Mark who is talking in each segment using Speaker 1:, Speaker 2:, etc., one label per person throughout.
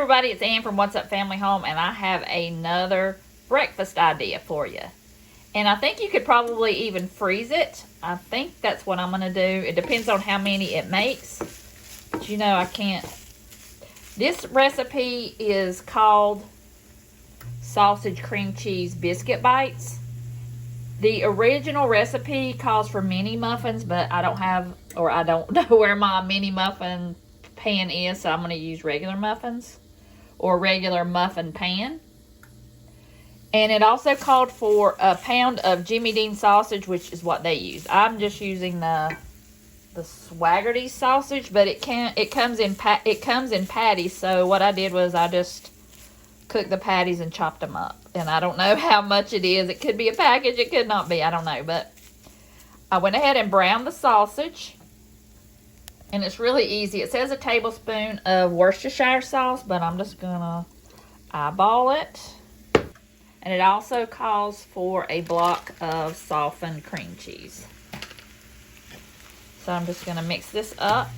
Speaker 1: everybody, it's Ann from What's Up Family Home, and I have another breakfast idea for you. And I think you could probably even freeze it. I think that's what I'm going to do. It depends on how many it makes. But you know, I can't. This recipe is called sausage cream cheese biscuit bites. The original recipe calls for mini muffins, but I don't have, or I don't know where my mini muffin pan is, so I'm going to use regular muffins or regular muffin pan. And it also called for a pound of Jimmy Dean sausage, which is what they use. I'm just using the Swagbucks sausage, but it comes in patties. So what I did was I just cooked the patties and chopped them up. And I don't know how much it is. It could be a package, it could not be, I don't know. But I went ahead and browned the sausage. And it's really easy. It says a tablespoon of Worcestershire sauce, but I'm just gonna eyeball it. And it also calls for a block of softened cream cheese. So I'm just gonna mix this up.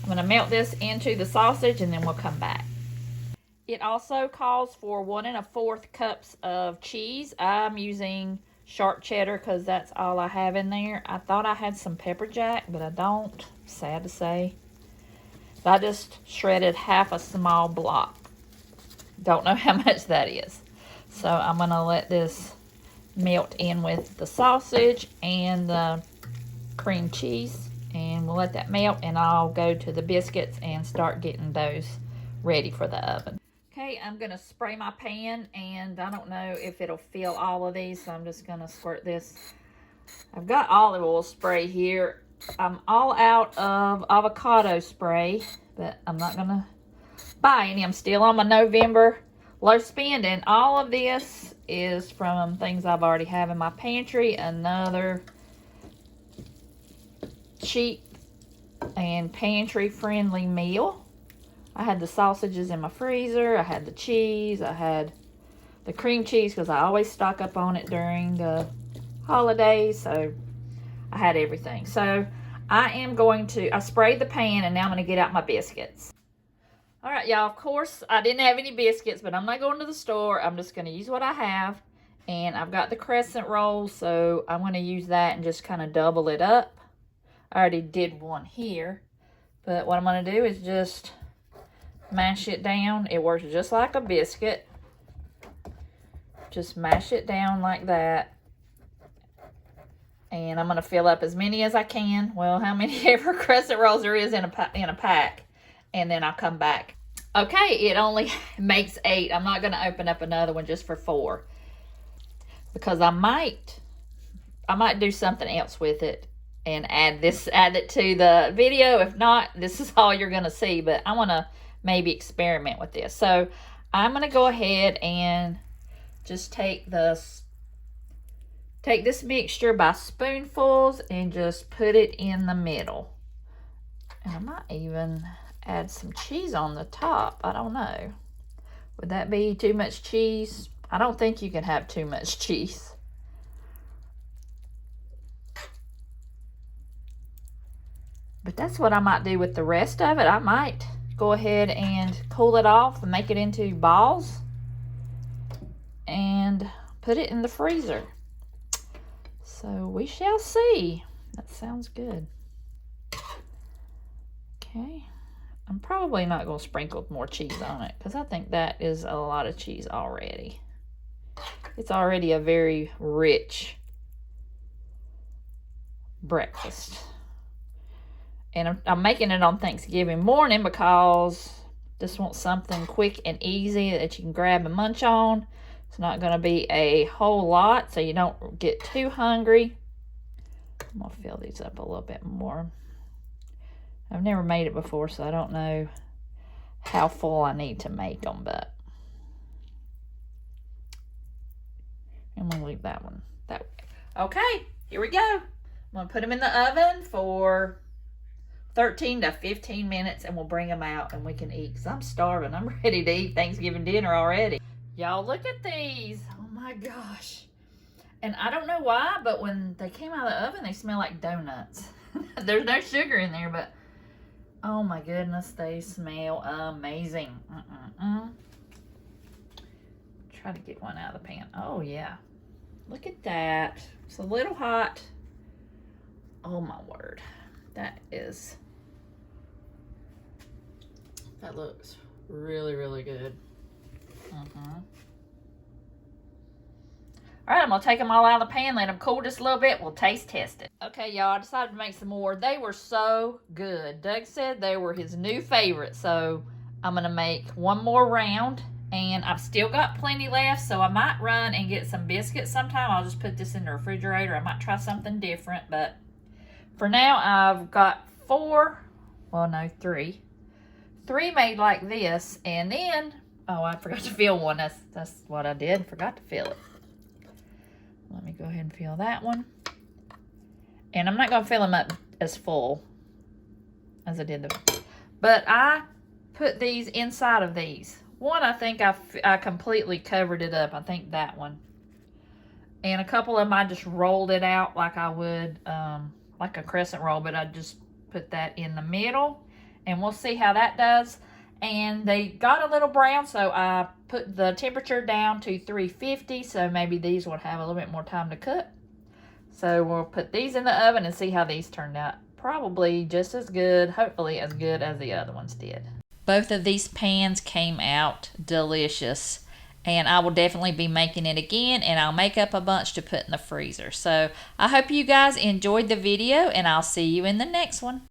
Speaker 1: I'm gonna melt this into the sausage and then we'll come back. It also calls for 1 1/4 cups of cheese. I'm using sharp cheddar because that's all I have in there. I thought I had some pepper jack, but I don't. Sad to say. But I just shredded half a small block. Don't know how much that is. So I'm going to let this melt in with the sausage and the cream cheese. And we'll let that melt, and I'll go to the biscuits and start getting those ready for the oven. Okay, I'm going to spray my pan, and I don't know if it'll fill all of these, so I'm just going to squirt this. I've got olive oil spray here. I'm all out of avocado spray, but I'm not going to buy any. I'm still on my November low spend, and all of this is from things I've already have in my pantry. Another cheap and pantry-friendly meal. I had the sausages in my freezer. I had the cheese. I had the cream cheese because I always stock up on it during the holidays. So I had everything. So I sprayed the pan, and now I'm going to get out my biscuits. All right, y'all. Of course, I didn't have any biscuits, but I'm not going to the store. I'm just going to use what I have. And I've got the crescent rolls, so I'm going to use that and just kind of double it up. I already did one here. But what I'm going to do is just mash it down. It works just like a biscuit. Just mash it down like that. And I'm going to fill up as many as I can. Well, how many ever crescent rolls there is in a pack. And then I'll come back. Okay, it only makes 8. I'm not going to open up another one just for 4. Because I might do something else with it and add it to the video. If not, this is all you're going to see. But I want to maybe experiment with this. So I'm going to go ahead and just take this mixture by spoonfuls and just put it in the middle. And I might even add some cheese on the top. I don't know. Would that be too much cheese? I don't think you can have too much cheese. But that's what I might do with the rest of it. I might go ahead and cool it off and make it into balls and put it in the freezer. So we shall see. That sounds good. Okay. I'm probably not going to sprinkle more cheese on it because I think that is a lot of cheese already. It's already a very rich breakfast. And I'm making it on Thanksgiving morning because just want something quick and easy that you can grab and munch on. It's not going to be a whole lot, so you don't get too hungry. I'm going to fill these up a little bit more. I've never made it before, so I don't know how full I need to make them, but I'm going to leave that one that way. Okay, here we go. I'm going to put them in the oven for 13 to 15 minutes, and we'll bring them out and we can eat because I'm starving. I'm ready to eat Thanksgiving dinner already. Y'all, look at these. Oh my gosh. And I don't know why, but when they came out of the oven, they smell like donuts. There's no sugar in there, but Oh my goodness, they smell amazing. Try to get one out of the pan. Oh yeah. Look at that. It's a little hot. Oh my word. That looks really, really good. All right, I'm gonna take them all out of the pan, let them cool just a little bit. We'll taste test it. Okay, y'all, I decided to make some more. They were so good. Doug said they were his new favorite, so I'm gonna make one more round, and I've still got plenty left, so I might run and get some biscuits sometime. I'll just put this in the refrigerator. I might try something different, but for now, I've got three. Three made like this, and then, oh, I forgot to fill one. That's what I did. Forgot to fill it. Let me go ahead and fill that one. And I'm not going to fill them up as full as I did but I put these inside of these. One, I think I completely covered it up. I think that one. And a couple of them, I just rolled it out like I would, like a crescent roll, but I just put that in the middle. And we'll see how that does. And they got a little brown, so I put the temperature down to 350, so maybe these will have a little bit more time to cook. So we'll put these in the oven and see how these turned out. Probably just as good, hopefully as good as the other ones did. Both of these pans came out delicious, and I will definitely be making it again, and I'll make up a bunch to put in the freezer. So I hope you guys enjoyed the video, and I'll see you in the next one.